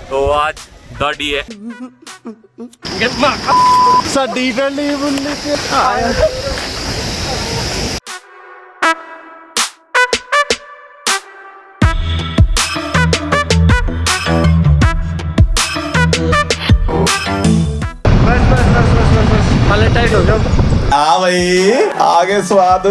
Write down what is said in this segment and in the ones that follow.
तो आज दाढ़ी है साडी गली बुल्ली के आया। बस टाइट हो जाओ। हाँ भाई आगे स्वाद।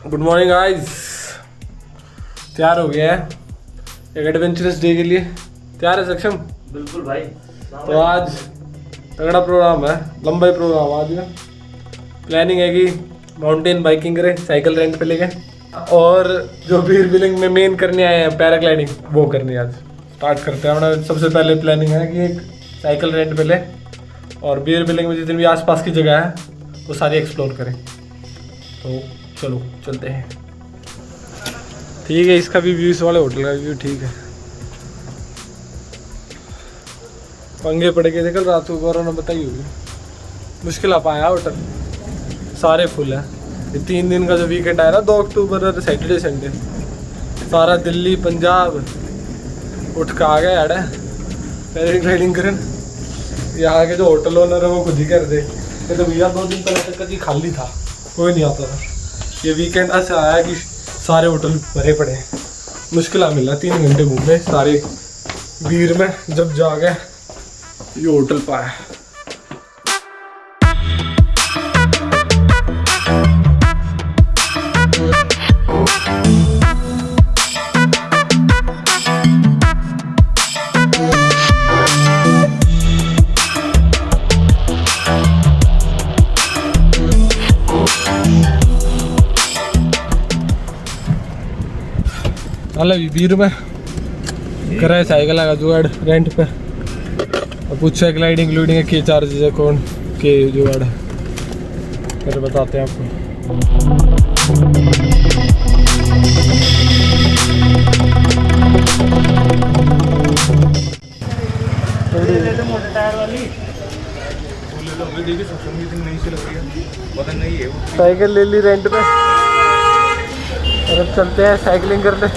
गुड मॉर्निंग गाइस, तैयार हो गया है एक एडवेंचरस डे के लिए। तैयार है सक्षम? बिल्कुल भाई। तो आज तगड़ा प्रोग्राम है, लंबा ही प्रोग्राम आज में। प्लानिंग है कि माउंटेन बाइकिंग करें, साइकिल रेंट पे लेके, और जो बीर बिलिंग में मेन करने आए हैं पैराग्लाइडिंग, वो करनी आज स्टार्ट करते हैं। हमारा सबसे पहले प्लानिंग है कि एक साइकिल रेंट पे ले और बीर बिलिंग में जितनी भी आसपास की जगह है वो सारी एक्सप्लोर करें। तो चलो चलते हैं। ठीक है, इसका भी व्यू, इस वाले होटल का व्यू ठीक है। पंगे पड़ के निकल रात को कोरोना बताई होगी, मुश्किल आ पाया होटल, सारे फुल है। ये 3 दिन का जो वीकेंड आया ना, 2 अक्टूबर और सैटरडे संडे, सारा दिल्ली पंजाब उठ के आ गया यार पैराग्लाइडिंग करन। यहाँ के जो होटल ओनर है वो खुद ही कर दे, तो भैया 2 दिन पहले तक कभी खाली था, कोई नहीं आता था। ये वीकेंड ऐसे आया कि सारे होटल भरे पड़े हैं, मुश्किल आ मिला। 3 घंटे घूमे सारे भीड़ में, जब जा गए ये होटल पाया। वीर में करे साइकिल का जुगाड़ रेंट पे, और पूछे ग्लाइडिंग ग्लूडिंग के चार्जेस है, कौन के जुगाड़ है, फिर बताते हैं आपको। मोटे टायर वाली साइकिल ले ली रेंट पे और अब चलते हैं साइकिलिंग करने।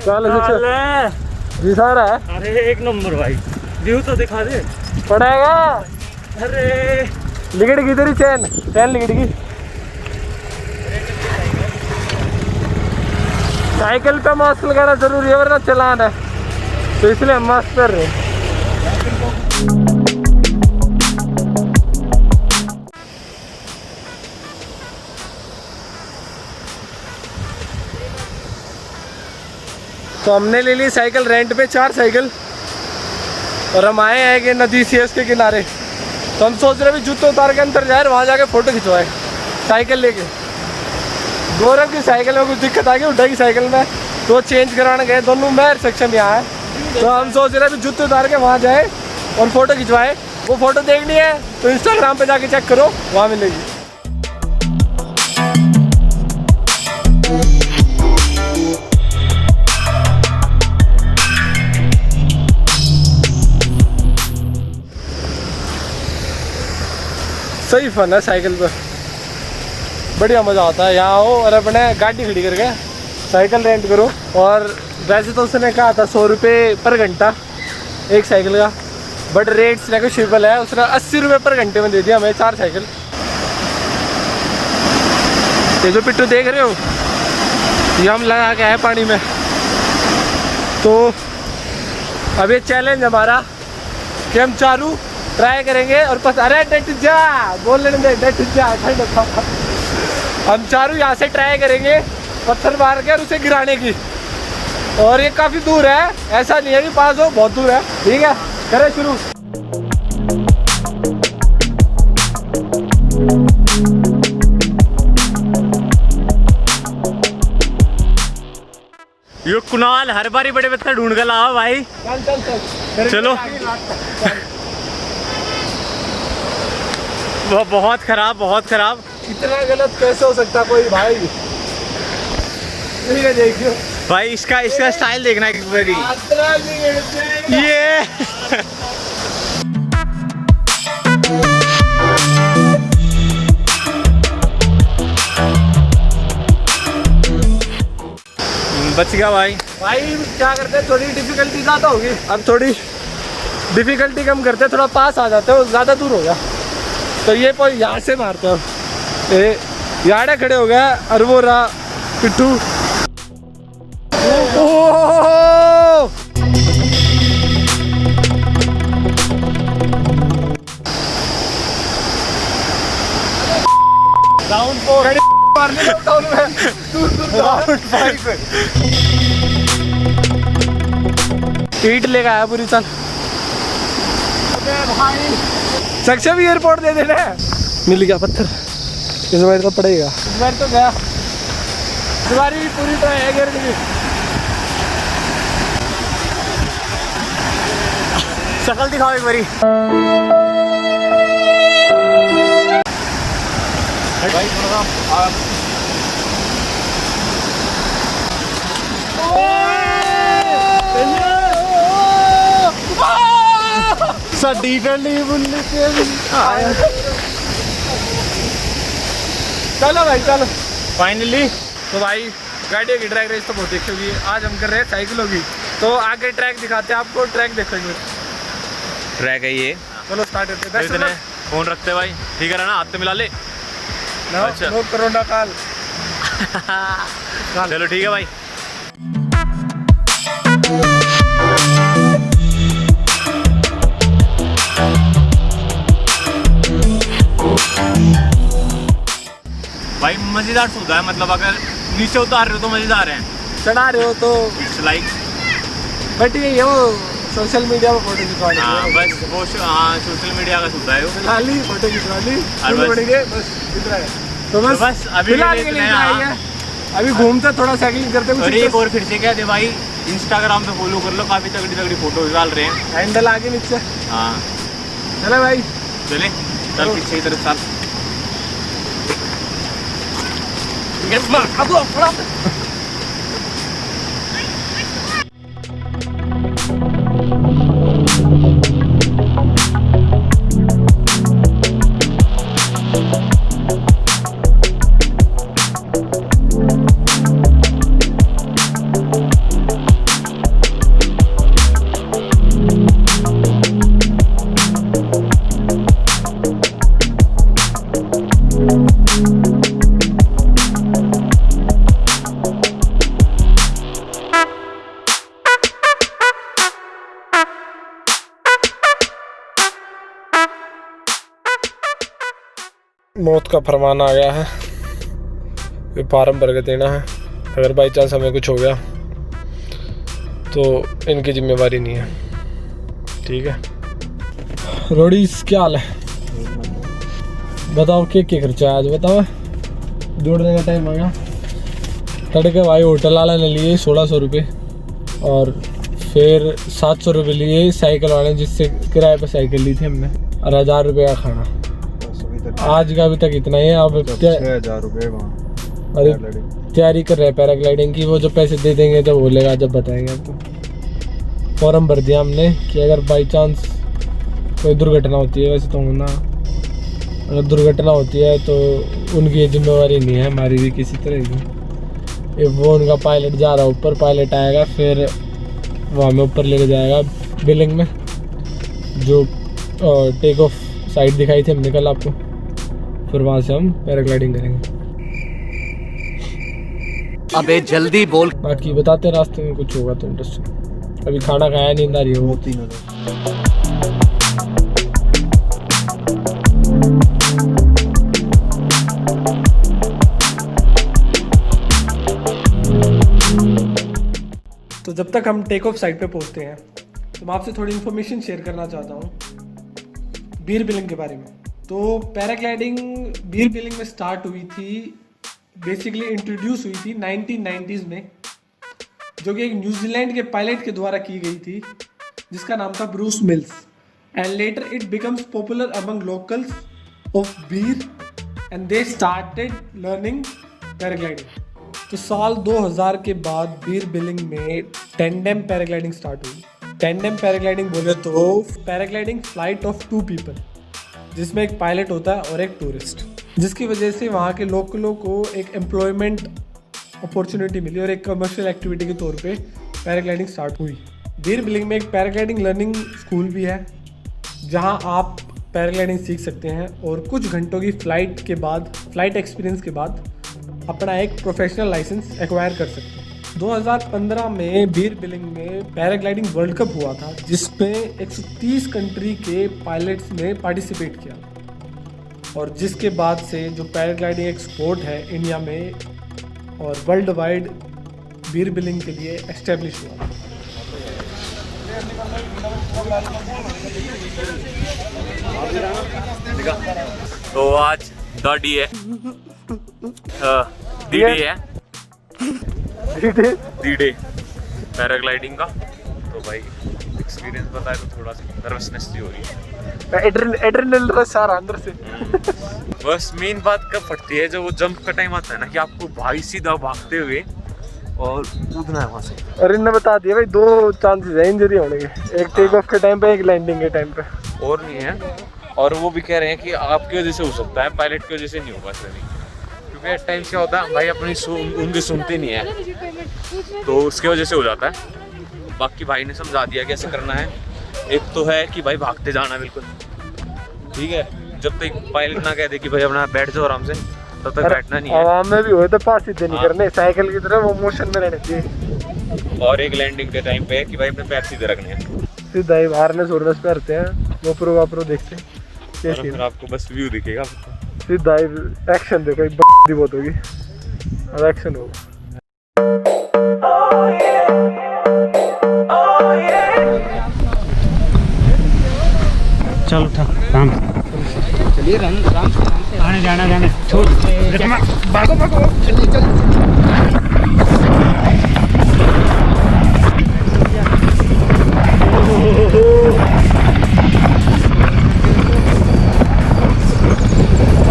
चल जी सारा है। अरे 1 नंबर भाई, व्यू तो दिखा दे। पड़ेगा। अरे लिगड़गी तेरी चैन लिगड़गी। साइकिल पे मास्क लगाना जरूरी है वरना चलान है, तो इसलिए हम मास्क कर रहे हैं। तो हमने ले ली साइकिल रेंट पे, 4 साइकिल, और हम आए हैं कि नदी सीएस के किनारे। तो हम सोच रहे भी जूते उतार के अंदर जाए, वहाँ जाके फ़ोटो खिंचवाए साइकिल लेके। गौरव की साइकिल में कुछ दिक्कत आ गई, उठा की साइकिल में, तो चेंज कराने गए दोनों, मैं सेक्शन यहाँ है। तो हम सोच रहे भी जूते उतार के वहाँ जाए और फ़ोटो खिंचवाए। वो फ़ोटो देखनी है तो इंस्टाग्राम पे जाके चेक करो, वहाँ मिलेगी। सही फन है साइकिल पर, बढ़िया मज़ा आता है। यहाँ हो और अपने गाड़ी खड़ी करके साइकिल रेंट करो। और वैसे तो उसने कहा था 100 रुपये पर घंटा एक साइकिल का, बट रेट्स नेगोशिएबल है। उसने 80 रुपये पर घंटे में दे दिया हमें 4 साइकिल। ये जो पिट्टू देख रहे हो, ये हम लगा के आए पानी में। तो अब ये चैलेंज हमारा कि हम चारू ट्राई करेंगे और अरे डट जा बोल लेने दे, डट जा। हम चारों यहाँ से ट्राई करेंगे पत्थर मार के और उसे गिराने की। और ये काफ़ी दूर है, ऐसा नहीं है कि पास हो, बहुत दूर है। ठीक है, करें शुरू। यो कुणाल हर बारी बड़े पत्थर ढूंढ कर लाओ भाई। चल चलो। बहुत खराब, बहुत खराब। इतना गलत कैसे हो सकता कोई भाई। देखियो भाई इसका स्टाइल देखना एक बारी ये बच गया भाई। भाई क्या करते हैं, थोड़ी डिफिकल्टी ज़्यादा होगी, अब थोड़ी डिफिकल्टी कम करते हैं, थोड़ा पास आ जाते हो, ज़्यादा दूर हो गया तो ये कोई यहाँ से मारते हो। ये याड़े खड़े हो गया अरवोरा पिट्ठू। ओह राउंड 4 मारने का डाउन में राउंड 5 ईट लेकर आया पूरी चल भाई। सक्से भी एयरपोर्ट दे देना है। मिल गया पत्थर, इस बार तो पड़ेगा, इस बार तो गया, इस बार भी पूरी तरह है गिर गई। शक्ल दिखाओ एक बारी भाई थोड़ा साडी गली बुल्ली के चलो भाई चलो फाइनली। तो भाई गाड़ियों की ट्रैक रेस तो बहुत देखी होगी, आज हम कर रहे हैं साइकिलों की, तो आगे ट्रैक दिखाते हैं आपको, ट्रैक देखेंगे। ट्रैक है ये, चलो स्टार्ट करते हैं। इतने फोन रखते भाई, ठीक है ना, हाथ तो मिला ले। अच्छा। नो कोरोना काल। चलो ठीक है भाई। भाई मजेदार सुविधा है, मतलब अगर नीचे उतार रहे हो तो मजेदार है, चढ़ा रहे हो तो इट्स लाइक। बट ये वो सोशल मीडिया पर फोटो खिंचवाने हाँ बस वो सोशल मीडिया का सुविधा है वो। फिलहाल ही फोटो खिंचवा ली, और बस। बढ़ेंगे बस इतना है। तो बस अभी फिलहाल के के लिए लिए इतना इतना ही है। अभी घूमते थोड़ा साइकिलिंग करते और एक और फिर से क्या थे भाई, इंस्टाग्राम पे फॉलो कर लो, काफी तगड़ी तगड़ी फोटो डाल रहे हैं। हैंडल आगे नीचे। हाँ चलो भाई चले, चल पीछे की तरफ चल। मौत का फरमान आ गया है, ये फार्म भर के देना है, अगर बाई चांस हमें कुछ हो गया तो इनकी जिम्मेवारी नहीं है, ठीक है। रोडीज क्या हाल है, बताओ क्या खर्चा है आज, बताओ। दौड़ने का टाइम आ गया, तड़के भाई होटल वाला ने लिए 1600 रुपये और फिर 700 रुपये लिए साइकिल वाले जिससे किराए पर साइकिल ली थी हमने, और 1000 रुपये का खाना। आज का अभी तक इतना ही है। अब 6000 रुपये अरे तैयारी कर रहे हैं पैराग्लाइडिंग की, वो जो पैसे दे देंगे जब बोलेगा जब बताएंगे आपको। फॉर्म भर दिया हमने कि अगर बाई चांस कोई दुर्घटना होती है, वैसे तो ना अगर दुर्घटना होती है तो उनकी जिम्मेवारी नहीं है, हमारी भी किसी तरह की। ये वो उनका पायलट जा रहा है ऊपर, पायलट आएगा फिर वो हमें ऊपर लेके जाएगा बिलिंग में, जो टेक ऑफ साइड दिखाई थी हमने कल आपको, फिर वहाँ से हम पैराग्लाइडिंग करेंगे। अबे जल्दी बोल। बाकी बताते हैं रास्ते में कुछ होगा तो इंटरेस्टिंग। अभी खाना खाया, नींद आ रही है वो। तो जब तक हम टेक ऑफ साइड पे पहुंचते हैं तो मैं आपसे थोड़ी इन्फॉर्मेशन शेयर करना चाहता हूँ बीर बिलिंग के बारे में। तो पैराग्लाइडिंग बीर बिलिंग में स्टार्ट हुई थी, बेसिकली इंट्रोड्यूस हुई थी 1990s में, जो कि एक न्यूजीलैंड के पायलट के द्वारा की गई थी जिसका नाम था Bruce mills, and later it becomes popular among locals of Bir and they started learning paragliding. तो साल 2000 के बाद बीर बिलिंग में टेंडेम पैराग्लाइडिंग स्टार्ट हुई। टेंडेम पैराग्लाइडिंग बोले तो पैराग्लाइडिंग फ्लाइट ऑफ 2 पीपल, जिसमें एक पायलट होता है और एक टूरिस्ट, जिसकी वजह से वहाँ के लोकलों को एक एम्प्लॉयमेंट अपॉर्चुनिटी मिली और एक कमर्शियल एक्टिविटी के तौर पे पैराग्लाइडिंग स्टार्ट हुई। बीर बिलिंग में एक पैराग्लाइडिंग लर्निंग स्कूल भी है, जहाँ आप पैराग्लाइडिंग सीख सकते हैं और कुछ घंटों की फ्लाइट एक्सपीरियंस के बाद अपना एक प्रोफेशनल लाइसेंस एक्वायर कर सकते हैं। 2015 में बीर बिलिंग में पैराग्लाइडिंग वर्ल्ड कप हुआ था, जिसमें 130 कंट्री के पायलट्स ने पार्टिसिपेट किया और जिसके बाद से जो पैराग्लाइडिंग एक स्पोर्ट है इंडिया में और वर्ल्ड वाइड बीर बिलिंग के लिए एस्टेब्लिश हुआ। तो आज डी है, डी डे पैराग्लाइडिंग का। तो भाई एक्सपीरियंस बताए तो थोड़ा सा नर्वसनेस भी हो रही है, एड्रेनलिन रश आ रहा अंदर से। बस मेन बात कब फटती है, जब वो जंप का टाइम आता है ना, कि आपको भाई सीधा भागते हुए और कूदना है वहाँ से। और इनने बता दिया भाई 2 चांसेस है इंजरी होने के, एक टेक ऑफ के टाइम पे, एक लैंडिंग के टाइम पे। और नहीं है, और वो भी कह रहे हैं कि आपकी वजह से हो सकता है, पायलट की वजह से नहीं होगा सर, क्योंकि एट टाइम्स क्या होता है भाई, अपनी उनकी सुनते नहीं है, तो उसकी वजह से हो जाता है। बाकी भाई ने समझा दिया कैसे करना है। एक तो है कि भाई भागते जाना बिल्कुल ठीक है, जब तक पायलट ना कह दे कि भाई अपना बैठ जाओ आराम से, तब तक बैठना नहीं है। आवाम में भी हो तो पास सीधे नहीं करने, साइकिल की तरह वो मोशन में रहने चाहिए। और एक लैंडिंग के टाइम पे है कि भाई अपने पैर सीधे रखने हैं, सीधा ही हार्नेस वार्नेस पे रहते हैं, गोप्रो वाप्रो देखते हैं, और फिर आपको बस व्यू दिखेगा। सीधा ही एक्शन देखो, एक बड़ी बहुत होगी, अब एक्शन होगा। चल उठा राम, चलिए राम से आने जाना छोड़ भागो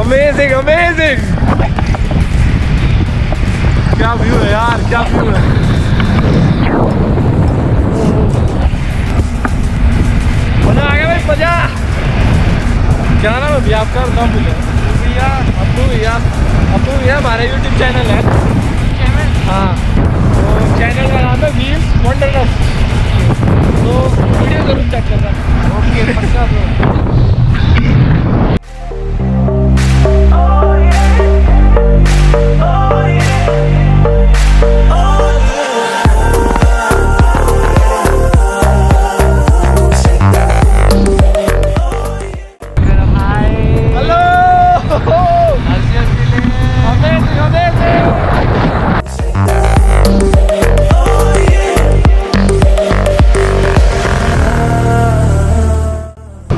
अमेजिंग अमेजिंग, क्या व्यू है यार, क्या व्यू है। मजा आ गया भाई, मजा। क्या नाम है भैया आपका, नाम भूलिए। अब्बू भैया हमारा यूट्यूब चैनल है। हाँ, तो चैनल का नाम है व्हील्स वंडरलस्ट, तो वीडियो जरूर चेक करना। ओके पक्का ब्रो।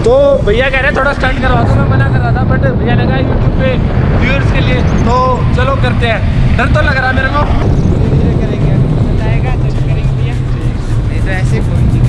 तो भैया कह रहे हैं थोड़ा स्टंट करवा दो, मैं मना कर रहा था, बट भैया ने कहा यूट्यूब पे व्यूअर्स के लिए, तो चलो करते हैं। डर तो लग रहा है मेरे को, धीरे करेंगे, बताएगा तो करेंगे भैया, नहीं तो ऐसे कोई नहीं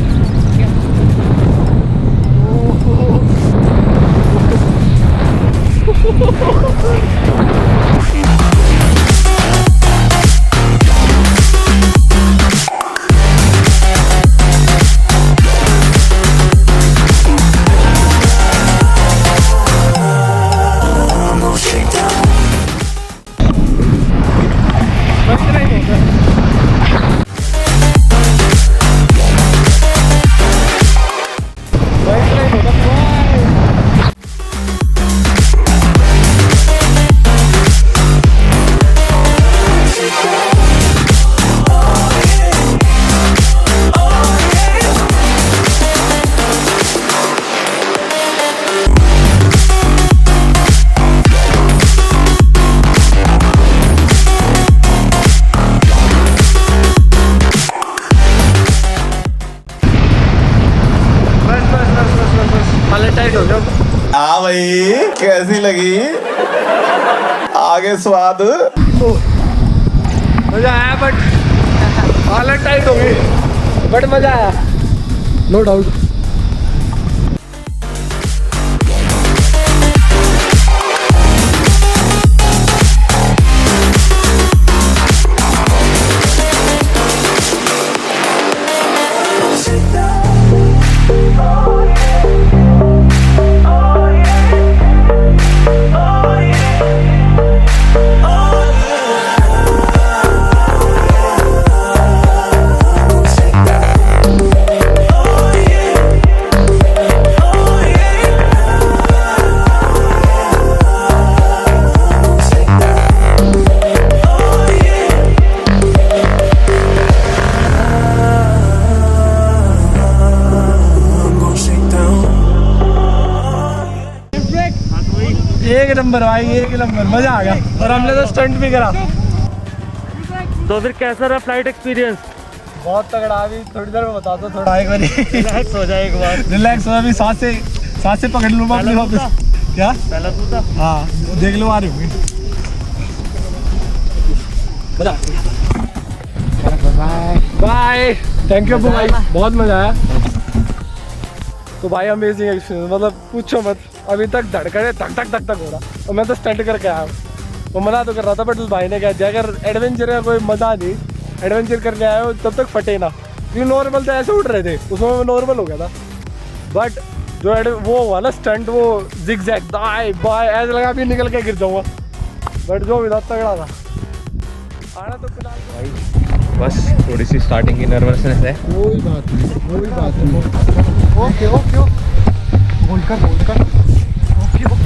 हाँ भाई, कैसी लगी आगे स्वाद? मजा आया, बट हालत टाइट हो गई, बट मजा आया नो डाउट। नंबर भाई, एक नंबर, मजा आ गया। और हमने तो स्टंट भी करा। तो फिर कैसा रहा फ्लाइट एक्सपीरियंस? बहुत तगड़ा। अभी थोड़ी देर में बता दो, थोड़ा एक बार रिलैक्स हो जाए एक बार। रिलैक्स हो, अभी सांस से पकड़ लूँगा अपनी वापस। क्या पहला तू था? हाँ, देख लो आ रही होगी। बाय। थैंक यू भाई, बहुत मजा आया। तो भाई अमेजिंग एक्सपीरियंस, मतलब पूछो मत। अभी तक धड़कने धक धक धक धक हो रहा। और मैं तो स्टंट करके आया हूँ। वो मना तो कर रहा था, बट भाई ने कहा अगर एडवेंचर का कोई मजा नहीं, एडवेंचर करने आए हो तब तक फटे ना। क्योंकि नॉर्मल तो ऐसे उड़ रहे थे, उसमें मैं नॉर्मल हो गया था। बट जो वो हुआ ना स्टंट, वो जिग जैग दाएं बाएं, ऐसा लगा अभी निकल के गिर जाऊँगा। बट जो भी था तगड़ा था। आना तो फिलहाल भाई बस थोड़ी सी स्टार्टिंग की नर्वसनेस है। कोई बात नहीं। ओके बोल कर ओके।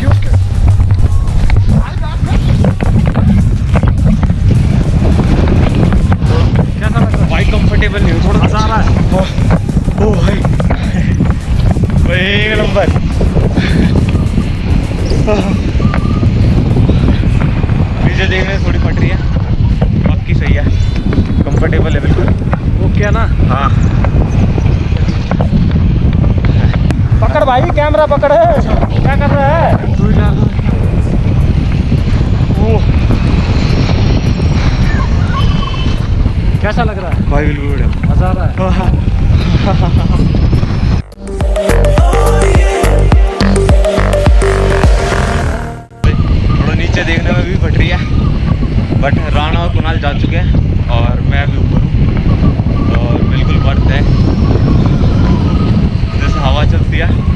कैसा लग रहा है भाई? कंफर्टेबल नहीं हो, थोड़ा मजा आ रहा है। ओ भाई एक नंबर। नीचे देखने में थोड़ी फट रही है, बाकी सही है, कंफर्टेबल है बिल्कुल। ओके है ना? हाँ पकड़ भाई, कैमरा पकड़। क्या कर रहा है? कैसा लग रहा है भाई? बिल्कुल बढ़िया, मजा आ रहा है। थोड़ा नीचे देखने में भी फट रही है, बट राणा और कुणाल जा चुके हैं और मैं अभी ऊपर हूँ और बिल्कुल बर्थ है, जैसे हवा चलती है।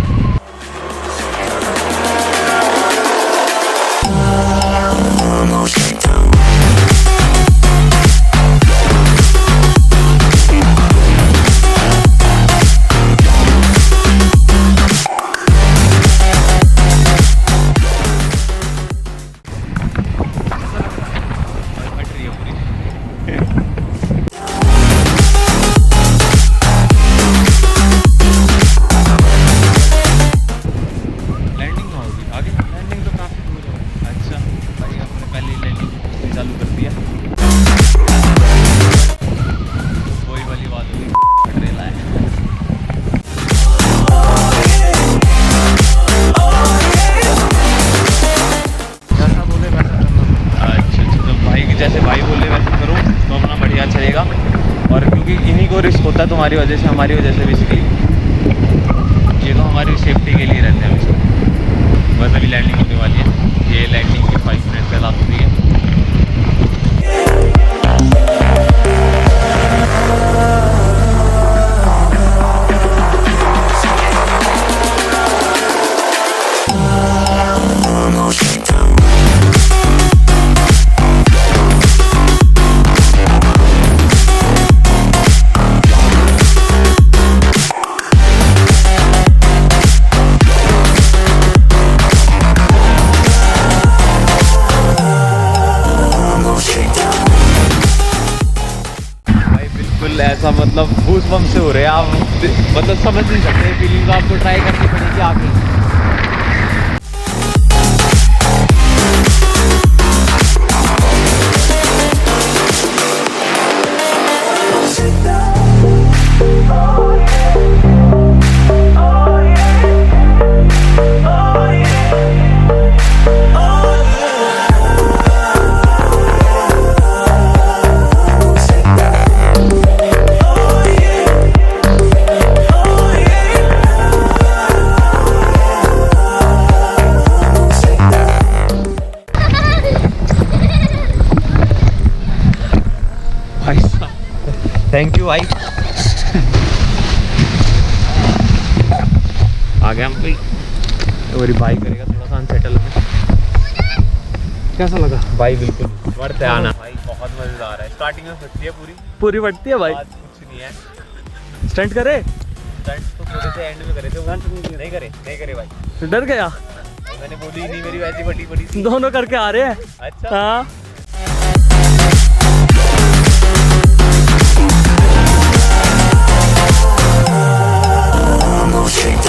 जैसे भाई बोले वैसे करो तो अपना बढ़िया चलेगा। और क्योंकि इन्हीं को रिस्क होता है तुम्हारी वजह से, हमारी वजह से बेसिकली, ये तो हमारी सेफ्टी के लिए रहते हैं हमेशा। बस अभी लैंडिंग होने वाली है, ये लैंडिंग के 5 मिनट पहले आती है। ऐसा मतलब बूस्ट बम से हो रहे हैं आप, मतलब समझ नहीं सकते फीलिंग, आपको ट्राई करनी पड़ेगी आगे। थैंक यू भाई। आ गए हम भाई, और भाई करेगा थोड़ा सा अनसेटल में। कैसा लगा भाई? बिल्कुल बढ़ते आना भाई, बहुत मजेदार है। स्टार्टिंग में फटती है पूरी बढ़ती है भाई। आज कुछ नहीं है। स्टंट करे? स्टंट तो थोड़े से एंड में करे थे, नहीं करे भाई। डर गया? मैंने बोली नहीं, मेरी वैसी फटी पड़ी थी। दोनों करके आ रहे हैं। अच्छा हाँ। Shake